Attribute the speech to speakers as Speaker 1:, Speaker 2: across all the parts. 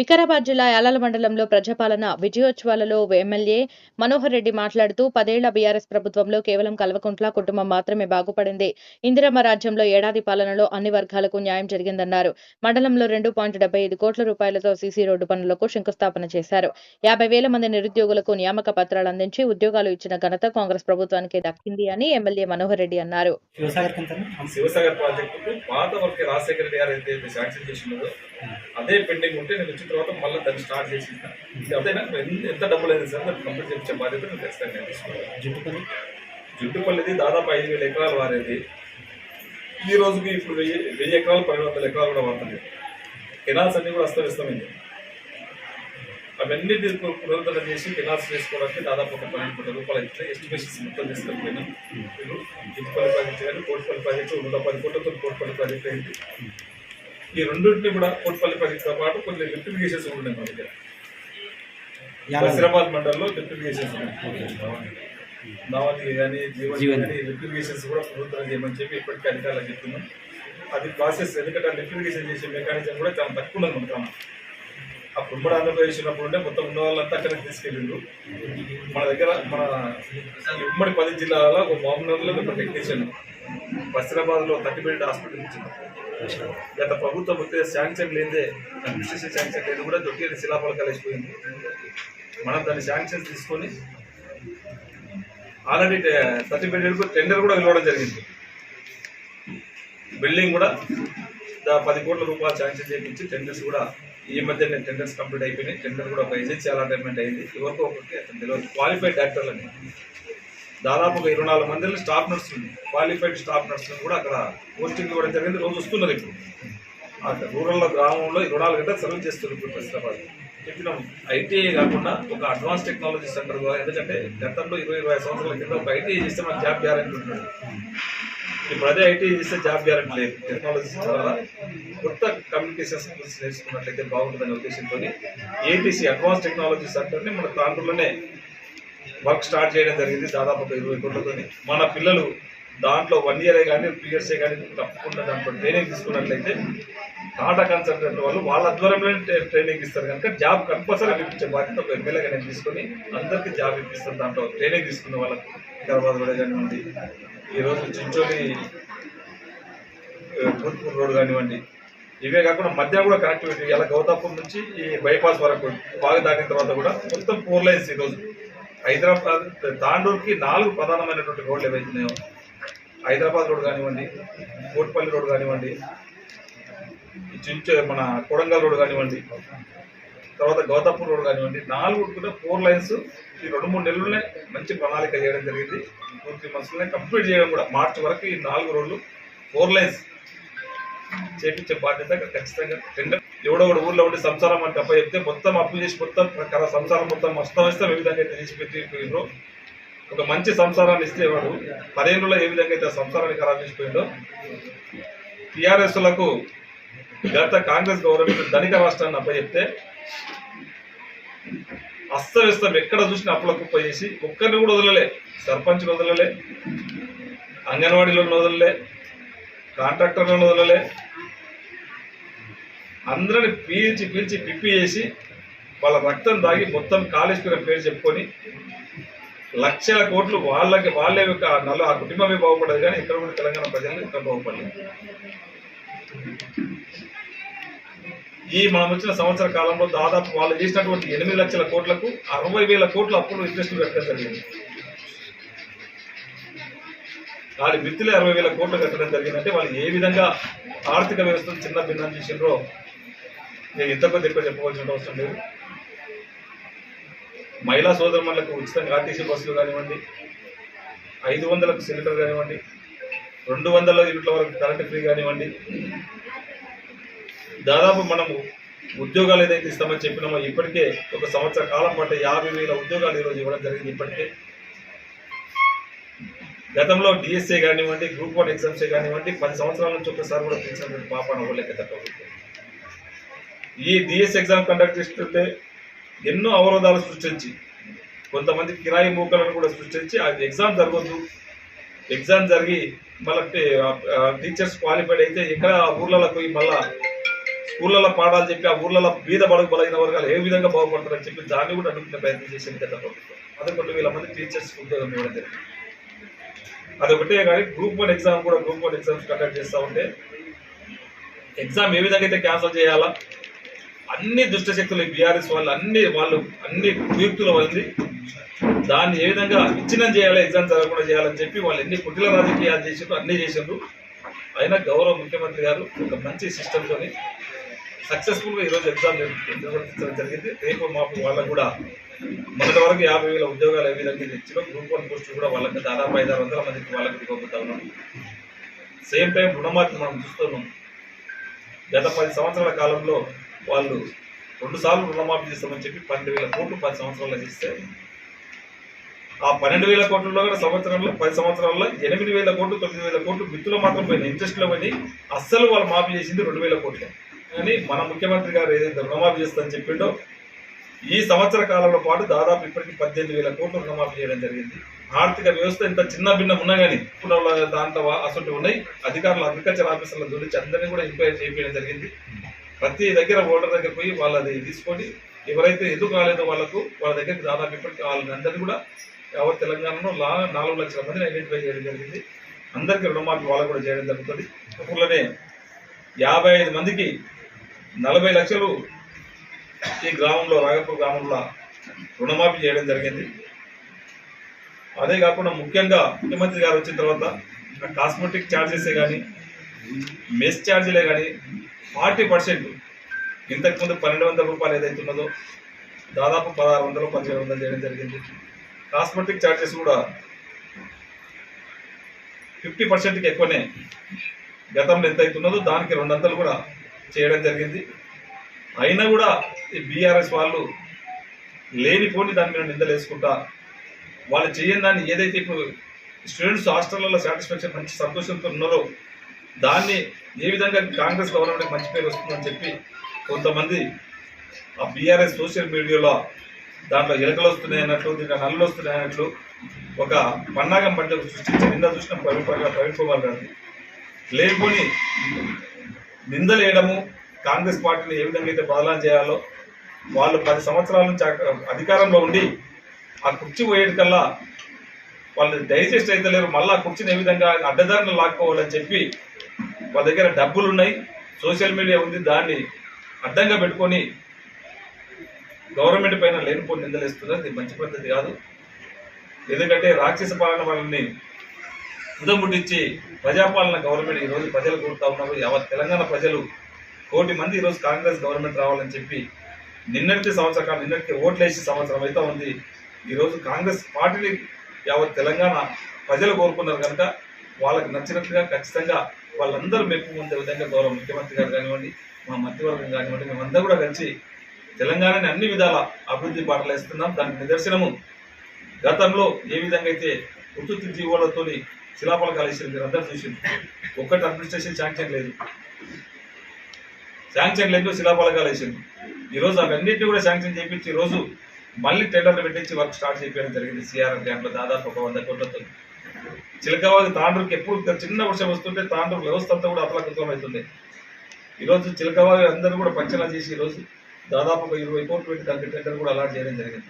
Speaker 1: వికారాబాద్ జిల్లా యాలాల మండలంలో ప్రజాపాలన విజయోత్సవాలలో ఎమ్మెల్యే మనోహర్ రెడ్డి మాట్లాడుతూ 10 ఏళ్ల బీఆర్ఎస్ ప్రభుత్వంలో కేవలం కల్వకుంట్ల కుటుంబం మాత్రమే బాగుపడింది. ఇందిరమ్మ రాజ్యంలో ఏడాది పాలనలో అన్ని వర్గాలకు న్యాయం జరిగిందన్నారు. మండలంలో 2.75 కోట్ల రూపాయలతో సీసీ రోడ్డు పనులకు శంకుస్థాపన చేశారు. 50,000 మంది నిరుద్యోగులకు నియామక పత్రాలు అందించి ఉద్యోగాలు ఇచ్చిన ఘనత కాంగ్రెస్ ప్రభుత్వానికి దక్కింది అని ఎమ్మెల్యే మనోహర్ రెడ్డి అన్నారు.
Speaker 2: శివసాగర్ ప్రాజెక్టు పాత వరకు రాజశేఖర రెడ్డి గారు అయితే శాంక్షన్ చేసినారో అదే పెండింగ్ ఉంటే నేను వచ్చిన తర్వాత మళ్ళీ దాన్ని స్టార్ట్ చేసి అదే ఎంత డబ్బులు అయింది సార్ దాన్ని కంప్లీట్ చేయించే బాధ్యత నేను ఖచ్చితంగా తీసుకున్నాను. జుట్టుపల్లిది దాదాపు 5,000 ఎకరాలు వారేది. ఈ రోజుకి ఇప్పుడు 1000 ఎకరాలు 1200 ఎకరాలు కూడా వాడుతుంది. కెనాల్స్ అన్ని కూడా అస్తవ్యస్తమైంది. అవన్నీ పునరుద్ధరణ చేసి కెనాల్స్ చేసుకోవడానికి దాదాపు ఒక 12 కోట్ల రూపాయలు అయితే ఎస్టిమేషన్స్ మొత్తం తీసుకెళ్ళిపోయినాం. జుట్టుపల్లి ప్రాజెక్టు కానీ కోటిపల్లి ప్రాజెక్టు 110 కోట్లతో కోటిపల్లి ప్రాజెక్టు అయింది. ఈ రెండింటిని కూడా కోటిపల్లి ప్రాజెక్టుతో పాటు కొన్ని లిఫ్ట్ ఇరిగేషన్స్ ఉన్నాయి మన దగ్గర. హైదరాబాద్ మండలంలో లిఫ్ట్ ఇరిగేషన్స్ ఉన్నాయి. నావతి కానీ జీవన్ కానీ లిఫ్ట్ ఇరిగేషన్స్ కూడా పునరుద్ధరణ చేయమని చెప్పి ఇప్పటికీ అధికారులకు చెప్తున్నాం. అది ప్రాసెస్ ఎందుకంటే ఆ లిఫ్ట్ ఇరిగేషన్ చేసే మెకానిజం కూడా చాలా తక్కువ ఉన్నది మన అప్పుడు ఉమ్మడి ఆంధ్రప్రదేశ్ ఉన్నప్పుడు ఉంటే మొత్తం ఉన్న వాళ్ళంతా అక్కడికి తీసుకెళ్ళిండ్రు. మన దగ్గర మన ఉమ్మడి 10 జిల్లాల ఒక మామూలులో ఒక టెక్నీషియన్ బస్రాబాద్లో 30 బెడ్ హాస్పిటల్ ఇచ్చింది. గత ప్రభుత్వం వస్తే శాంక్షన్ లేదే కన్స్ట్రక్షన్ శాంక్షన్ లేదు కూడా దొరికి శిలాఫలకాలు వేసిపోయింది. మనం దాన్ని శాంక్షన్ తీసుకొని ఆల్రెడీ 30 బెడ్ టెండర్ కూడా వెళ్ళడం జరిగింది. బిల్డింగ్ కూడా 10 కోట్ల రూపాయలు శాంక్షన్ చేయించి టెండర్స్ కూడా ఈ మధ్య టెండర్స్ కంప్లీట్ అయిపోయినాయి. టెండర్ కూడా ఒక ఏజెన్సీ అలాట్మెంట్ అయింది. ఎవరికో ఒకరికి అతను తెలియదు. క్వాలిఫైడ్ డాక్టర్లని దాదాపు ఒక 24 మందిలో స్టాఫ్ నర్సులు క్వాలిఫైడ్ స్టాఫ్ నర్సులను కూడా అక్కడ పోస్టింగ్ ఇవ్వడం జరిగింది. రోజు వస్తున్నారు. ఇప్పుడు అక్కడ రూరల్ గ్రామంలో 24 గంటలు సర్వ్ చేస్తున్నారు. ఇప్పుడు హైదరాబాద్ చెప్పినాం ఐటీఐ కాకుండా ఒక అడ్వాన్స్ టెక్నాలజీ సెంటర్ ద్వారా, ఎందుకంటే గతంలో 20-25 సంవత్సరాల కింద ఒక ఐటీఐ చేస్తే మనకు జాబ్ గ్యారెంటీ ఉంటుంది. ఇప్పుడు అదే ఐటీఐ చేస్తే జాబ్ గ్యారెంటీ లేదు. టెక్నాలజీ ద్వారా కొత్త కమ్యూనికేషన్ స్కిల్స్ నేర్చుకున్నట్లయితే బాగుంటుందనే ఉద్దేశంతో ఏటీసీ అడ్వాన్స్ టెక్నాలజీ సెంటర్ని మన తాండ్రులోనే వర్క్ స్టార్ట్ చేయడం జరిగింది. దాదాపు 20 కోట్లతో మన పిల్లలు దాంట్లో 1 ఇయరే కానీ 2 ఇయర్సే కానీ తప్పకుండా దాంట్లో ట్రైనింగ్ తీసుకున్నట్లయితే టాటా కన్సల్టెంట్ వాళ్ళు వాళ్ళ ఆధ్వర్యంలోనే ట్రైనింగ్ ఇస్తారు కనుక జాబ్ కంపల్సరీ ఇప్పించే బాధ్యత ఒక ఎమ్మెల్యేగా నేను తీసుకొని అందరికీ జాబ్ ఇప్పిస్తాను. దాంట్లో ట్రైనింగ్ తీసుకున్న వాళ్ళకు హైదరాబాద్ కూడా కానివ్వండి, ఈరోజు చించోలి భూత్పూర్ రోడ్ కానివ్వండి, ఇవే కాకుండా మధ్య కూడా కనెక్టివిటీ ఇలా గౌతాపూర్ నుంచి ఈ బైపాస్ వరకు బాగా దాటిన తర్వాత కూడా మొత్తం 4 లైన్స్ ఈరోజు హైదరాబాద్ తాండూరుకి 4 ప్రధానమైనటువంటి రోడ్లు ఏవైతున్నాయో హైదరాబాద్ రోడ్ కానివ్వండి, కోట్పల్లి రోడ్ కానివ్వండి, మన కొడంగల్ రోడ్ కానివ్వండి, తర్వాత గౌతాపూర్ రోడ్ కానివ్వండి, 4 కూడా 4 లైన్స్ ఈ 2-3 నెలలనే మంచి ప్రణాళిక చేయడం జరిగింది. 2-3 మంత్స్లోనే కంప్లీట్ చేయడం కూడా మార్చి వరకు ఈ 4 రోడ్లు 4 లైన్స్ చేపించే బాధ్యత ఖచ్చితంగా. టెండర్ ఎవడో ఒక ఊర్లో ఉండి సంసారం అంటే అప్ప చెప్తే మొత్తం అప్పు చేసి మొత్తం సంసారం మొత్తం అస్తవ్యస్తం ఏ విధంగా అయితే చేసి పెట్టిపోయిందో, ఒక మంచి సంసారాన్ని ఇస్తే వాడు 10 ఏళ్ళలో ఏ విధంగా అయితే సంసారాన్ని ఖరాబ్ చేసిపోయిందో, టీఆర్ఎస్లకు గత కాంగ్రెస్ గవర్నమెంట్ ధనిక రాష్ట్రాన్ని అప్ప చెప్తే అస్తవ్యస్తం ఎక్కడ చూసినా అప్పుల కుప్ప చేసి ఒక్కరిని కూడా వదలలే. సర్పంచ్ని వదలలే, అంగన్వాడీలను వదలలే, కాంట్రాక్టర్లను వదలలే, అందరిని పీల్చి పిప్పి చేసి వాళ్ళ రక్తం దాగి మొత్తం కాళేశ్వరం పేరు చెప్పుకొని లక్షల కోట్లు వాళ్ళే ఆ కుటుంబమే బాగుపడదు. కానీ ఇక్కడ కూడా తెలంగాణ ప్రజలు ఇక్కడ బాగుపడలేదు. ఈ మనం వచ్చిన సంవత్సర కాలంలో దాదాపు వాళ్ళు చేసినటువంటి 8 లక్షల కోట్లకు 60,000 కోట్ల అప్పులు ఇంట్రెస్ట్ కట్టడం జరిగింది. వాళ్ళ వృత్తిలో 60,000 కోట్లు కట్టడం జరిగిందంటే వాళ్ళు ఏ విధంగా ఆర్థిక వ్యవస్థను చిన్న భిన్నం చేసిండ్రో నేను ఇంతకొద్ది ఎక్కువ చెప్పవలసిన అవసరం లేదు. మహిళా సోదరులకు ఉచితంగా ఆర్టీసీ బస్సులు కానివ్వండి, 500లకు సిలిండర్ కానివ్వండి, 200 యూనిట్ల వరకు కరెంటు ఫ్రీ కానివ్వండి, దాదాపు మనము ఉద్యోగాలు ఏదైతే ఇస్తామని చెప్పినామో ఇప్పటికే ఒక సంవత్సర కాలం పాటు 50,000 ఉద్యోగాలు ఈరోజు ఇవ్వడం జరిగింది. ఇప్పటికే గతంలో డిఎస్ఏ కానివ్వండి, గ్రూప్ 1 ఎగ్జామ్సే కానివ్వండి 10 సంవత్సరాల నుంచి ఒకసారి కూడా పిలిచినటువంటి పాపాన అవ్వలేక తప్ప ఈ డిఎస్ ఎగ్జామ్ కండక్ట్ చేస్తుంటే ఎన్నో అవరోధాలు సృష్టించి కొంతమంది కిరాయి మూకలను కూడా సృష్టించి ఆ ఎగ్జామ్ జరగద్దు, ఎగ్జామ్ జరిగి మళ్ళీ టీచర్స్ క్వాలిఫైడ్ అయితే ఎక్కడ ఊర్లలో పోయి మళ్ళా ఊళ్ళలో పాడాలని చెప్పి ఆ ఊళ్ళలో బీద బడుగు బలైన వర్గాలు ఏ విధంగా బాగుపడతారని చెప్పి దాన్ని కూడా అడుగుతున్న ప్రయత్నం చేసింది గత ప్రభుత్వం. 11,000 మంది టీచర్స్ ఉద్యోగం ఇవ్వడం జరిగింది. అదొకటే కానీ గ్రూప్ 1 ఎగ్జామ్ కూడా గ్రూప్ 1 ఎగ్జామ్స్ కండక్ట్ చేస్తూ ఉంటే ఎగ్జామ్ ఏ విధంగా అయితే క్యాన్సిల్ చేయాలా అన్ని దుష్టశక్తులు బీఆర్ఎస్ వాళ్ళు అన్ని కుయుక్తుల వల్లి దాన్ని ఏ విధంగా విచ్ఛిన్నం చేయాలి, ఎగ్జామ్ జరగకుండా చేయాలని చెప్పి వాళ్ళు ఎన్ని కుటిల రాజకీయాలు చేసిండ్రు, అన్నీ చేసిండ్రు. అయినా గౌరవ ముఖ్యమంత్రి గారు ఒక మంచి సిస్టమ్తో సక్సెస్ఫుల్గా ఈరోజు ఎగ్జామ్ నిర్వహించడం జరిగింది. రేపు మాకు వాళ్ళకు కూడా మొదటి వరకు 50,000 ఉద్యోగాలు ఏ విధంగా ఇచ్చిన గ్రూప్ 1 పోస్టులు కూడా వాళ్ళకి దాదాపు 500-600 మందికి వాళ్ళకి ఇవ్వబోతా ఉన్నాం. సేమ్ టైం రుణమాఫీ మనం చూస్తున్నాం. గత 10 సంవత్సరాల కాలంలో వాళ్ళు 2 సార్లు రుణమాఫీ చేస్తామని చెప్పి 12,000 కోట్లు 10 సంవత్సరాల్లో చేస్తే ఆ 12,000 కోట్లలో కూడా సంవత్సరంలో 10 సంవత్సరాల్లో 8,000 కోట్లు 9,000 కోట్లు మిత్తులు మాత్రం పోయినాయి, ఇంట్రెస్ట్లో పోయినాయి. అస్సలు వాళ్ళు మాఫీ చేసింది 2,000 కోట్లే. కానీ మన ముఖ్యమంత్రి గారు ఏదైతే రుణమాఫీ చేస్తామని చెప్పిండో ఈ సంవత్సర కాలంలో పాటు దాదాపు ఇప్పటికీ 18,000 కోట్లు రుణమాఫీ చేయడం జరిగింది. ఆర్థిక వ్యవస్థ ఇంత చిన్న భిన్నం ఉన్నా కానీ దాంట్లో అసలు ఉన్నాయి. అధికారులు అగ్రికల్చర్ ఆఫీసర్ల గురించి అందరినీ కూడా ఎంక్వైరీ చేయడం జరిగింది. ప్రతి దగ్గర ఓటర్ దగ్గర పోయి వాళ్ళది తీసుకొని ఎవరైతే ఎందుకు రాలేదో వాళ్ళ దగ్గరికి దాదాపు ఇప్పటికీ వాళ్ళందరినీ కూడా యావత్ తెలంగాణలో 4 లక్షల మందిని ఐడెంటిఫై చేయడం జరిగింది. అందరికీ రుణమాఫీ వాళ్ళు కూడా చేయడం జరుగుతుంది. ఊళ్ళోనే 55 మందికి 40 లక్షలు ఈ గ్రామంలో రాగపూర్ గ్రామంలో రుణమాఫీ చేయడం జరిగింది. అదే కాకుండా ముఖ్యంగా ముఖ్యమంత్రి గారు వచ్చిన తర్వాత కాస్మెటిక్ ఛార్జెసే కానీ మెస్ ఛార్జీలే కానీ 40% ఇంతకుముందు 1,200 రూపాయలు ఏదైతే ఉన్నదో దాదాపు 1,600 1,700 చేయడం జరిగింది. కాస్మెటిక్ ఛార్జెస్ కూడా 50%కి ఎక్కువనే గతంలో ఎంత అవుతున్నదో దానికి 200 కూడా చేయడం జరిగింది. అయినా కూడా ఈ బీఆర్ఎస్ వాళ్ళు లేనిపోని దాని మీద నిందలు వేసుకుంటా వాళ్ళు చేయని దాన్ని ఏదైతే ఇప్పుడు స్టూడెంట్స్ హాస్టళ్లలో సాటిస్ఫాక్షన్ మంచి సంతోషంతో ఉన్నారో దాన్ని ఏ విధంగా కాంగ్రెస్ గవర్నమెంట్ మంచి పేరు వస్తుందని చెప్పి కొంతమంది ఆ బీఆర్ఎస్ సోషల్ మీడియాలో దాంట్లో ఎలకలు వస్తున్నాయి అన్నట్లు దీంట్లో నల్లులు వస్తున్నాయి అన్నట్లు ఒక పన్నాగం పంట సృష్టించి నింద చూసిన ప్రవీణ్ కుమార్ గారిని లేకపోని నిందలు వేయడము కాంగ్రెస్ పార్టీని ఏ విధంగా అయితే బదలాం చేయాలో వాళ్ళు 10 సంవత్సరాల నుంచి అధికారంలో ఉండి ఆ కుర్చీ పోయేటికల్లా వాళ్ళు డైజెస్ట్ అయితే లేరు. మళ్ళీ ఆ కుర్చీని ఏ విధంగా అడ్డదారిని లాక్కోవాలని చెప్పి వాళ్ళ దగ్గర డబ్బులు ఉన్నాయి, సోషల్ మీడియా ఉంది, దాన్ని అడ్డంగా పెట్టుకొని గవర్నమెంట్ పైన లేనిపోని నిందలేస్తున్నారు. ఇది మంచి పద్ధతి కాదు. ఎందుకంటే రాక్షస పాలన వాళ్ళని ఉదముట్టించి ప్రజాపాలన గవర్నమెంట్ ఈరోజు ప్రజలు కోరుతా ఉన్నారు. యావత్ తెలంగాణ ప్రజలు 1 కోటి మంది ఈరోజు కాంగ్రెస్ గవర్నమెంట్ రావాలని చెప్పి నిన్నటికి ఓట్లేసి సంవత్సరం అయితే ఉంది. ఈరోజు కాంగ్రెస్ పార్టీని యావత్ తెలంగాణ ప్రజలు కోరుకున్నారు కనుక వాళ్ళకి నచ్చినట్లుగా ఖచ్చితంగా వాళ్ళందరూ మెప్పు పొందే విధంగా గౌరవ ముఖ్యమంత్రి గారు కానివ్వండి, మా మంత్రివర్గం కానివ్వండి, మేమందరూ కూడా కలిసి తెలంగాణని అన్ని విధాల అభివృద్ధి బాటలు వేస్తున్నాం. దానికి నిదర్శనము గతంలో ఏ విధంగా అయితే ఉత్తుత్తి జీవోలతో శిలాఫలకాలు వేసింది మీరు అందరూ చూసింది. ఒక్కటి అడ్మినిస్ట్రేషన్ శాంక్షన్ లేదు, శిలాఫలకాలు వేసింది. ఈరోజు అవన్నింటినీ కూడా శాంక్షన్ చేయించి ఈరోజు మళ్ళీ టెండర్లు పెట్టించి వర్క్ స్టార్ట్ చేయడం జరిగింది. సిఆర్ఆర్ డ్యాంలో దాదాపు 100 కోట్లతో చిలకవాగి తాండ్రుకి ఎప్పుడు చిన్న వర్షం వస్తుంటే తాండ్రు వ్యవస్థ అంతా కూడా అతలకుతలం అవుతుంది. ఈరోజు చిలకవాగి అందరూ కూడా పంచనా చేసి ఈరోజు దాదాపు 20 కోట్లు పెట్టి దానికి టెండర్ కూడా అలాట్ చేయడం జరిగింది.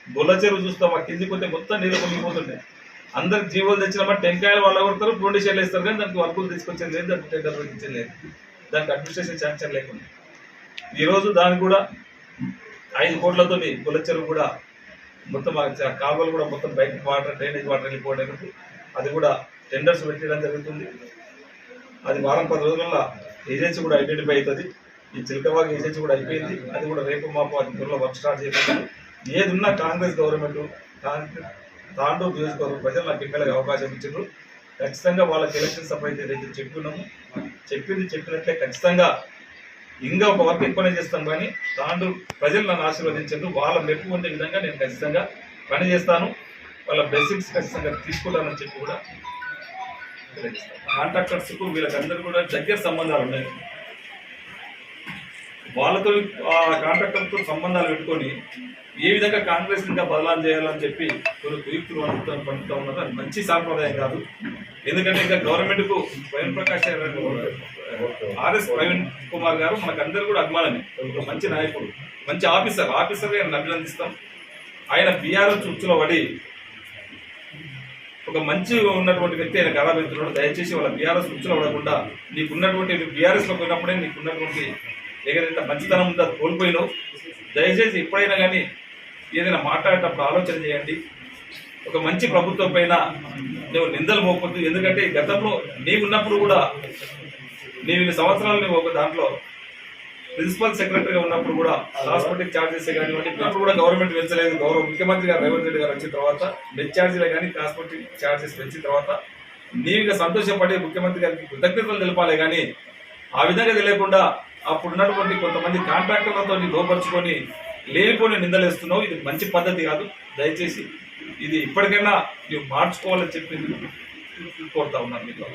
Speaker 2: గొల్ల చెరువు చూస్తాం, ఆ కిందికి పోతే మొత్తం నీళ్ళు పొంగిపోతుండే. అందరికి జీవోలు తెచ్చినామా టెంకాయలు వాళ్ళు కొడతారు, ప్రొండిషన్లు వేస్తారు, కానీ దానికి వర్కులు తీసుకొచ్చేది లేదు, దానికి టెండర్ పెట్టించలేదు, దానికి అడ్మినిస్ట్రేషన్ శాంక్షన్ లేకుండా. ఈరోజు దానికి కూడా 5 కోట్లతో గొల్ల చెరువు కూడా మొత్తం కాలువలు కూడా మొత్తం బయట వాటర్ డ్రైనేజ్ వాటర్ వెళ్ళిపోవడానికి అది కూడా టెండర్స్ పెట్టడం జరుగుతుంది. అది వారం 10 రోజులలో ఏజెన్సీ కూడా ఐడెంటిఫై అవుతుంది. ఈ చిలకవాగి ఏజెన్సీ కూడా అయిపోయింది. అది కూడా రేపు మాపు అది త్వరలో వర్క్ స్టార్ట్ చేయబోతుంది. ఏది ఉన్నా కాంగ్రెస్ గవర్నమెంట్ తాండూరు నియోజకవర్గం ప్రజలు నాకు ఎమ్మెల్యేగా అవకాశం ఇచ్చారు. ఖచ్చితంగా వాళ్ళకి ఎలక్షన్స్ అప్పుడు అయితే ఏదైతే చెప్పుకున్నాము చెప్పినట్లే ఖచ్చితంగా ఇంకా ఒక వర్క్ ఎక్కువనే చేస్తాం. కానీ తాండూరు ప్రజలు నన్ను ఆశీర్వదించారు. వాళ్ళ మెప్పు ఉండే విధంగా నేను ఖచ్చితంగా పని చేస్తాను, వాళ్ళ బ్లెస్సింగ్స్ ఖచ్చితంగా తీసుకుంటానని చెప్పి కూడా కాంట్రాక్టర్స్కు వీళ్ళకందరూ కూడా దగ్గర సంబంధాలు ఉన్నాయి. వాళ్ళతో ఆ కాంట్రాక్టర్తో సంబంధాలు పెట్టుకొని ఏ విధంగా కాంగ్రెస్ ఇంకా బదలాం చేయాలని చెప్పి కొన్ని కుయుక్తులు పంపుతూ ఉన్నారు. అది మంచి సాంప్రదాయం కాదు. ఎందుకంటే ఇంకా గవర్నమెంట్కు స్వయం ప్రకాష్ ఆర్ఎస్ ప్రవీణ్ కుమార్ గారు మనకందరూ కూడా అభిమానమే, ఒక మంచి నాయకుడు, మంచి ఆఫీసర్ ఆయన అభినందిస్తాం. ఆయన బీఆర్ఎస్ ఉచ్చులో పడి ఒక మంచి ఉన్నటువంటి వ్యక్తి ఆయన ఖరాబ్ అవుతున్నాడు. దయచేసి వాళ్ళ బీఆర్ఎస్ ఉచ్చులో పడకుండా నీకున్నటువంటి బీఆర్ఎస్ లో పోయినప్పుడే నీకున్నటువంటి ఏదైతే మంచితనం ఉందో అది కోల్పోయినావు. దయచేసి ఎప్పుడైనా కానీ ఏదైనా మాట్లాడేటప్పుడు ఆలోచన చేయండి. ఒక మంచి ప్రభుత్వం పైన నువ్వు నిందలు మోపొద్దు. ఎందుకంటే గతంలో నీవున్నప్పుడు కూడా నీవు ఇన్ని సంవత్సరాలు నువ్వు ఒక దాంట్లో ప్రిన్సిపల్ సెక్రటరీగా ఉన్నప్పుడు కూడా కాస్మెటిక్ ఛార్జెస్ కానివ్వండి, ఇప్పుడు కూడా గవర్నమెంట్ పెంచలేదు. ముఖ్యమంత్రి గారు రేవంత్ రెడ్డి గారు వచ్చిన తర్వాత మెస్ ఛార్జీలు కానీ కాస్మెటిక్ ఛార్జెస్ పెంచిన తర్వాత నీవు సంతోషపడి ముఖ్యమంత్రి గారికి కృతజ్ఞతలు తెలపాలి. కానీ ఆ విధంగా తెలియకుండా అప్పుడున్నటువంటి కొంతమంది కాంట్రాక్టర్లతో లోపరుచుకొని లేనిపోని నిందలేస్తున్నావు. ఇది మంచి పద్ధతి కాదు. దయచేసి ఇది ఇప్పటికైనా నువ్వు మార్చుకోవాలని చెప్పి కోరుతా ఉన్నాను మీకు.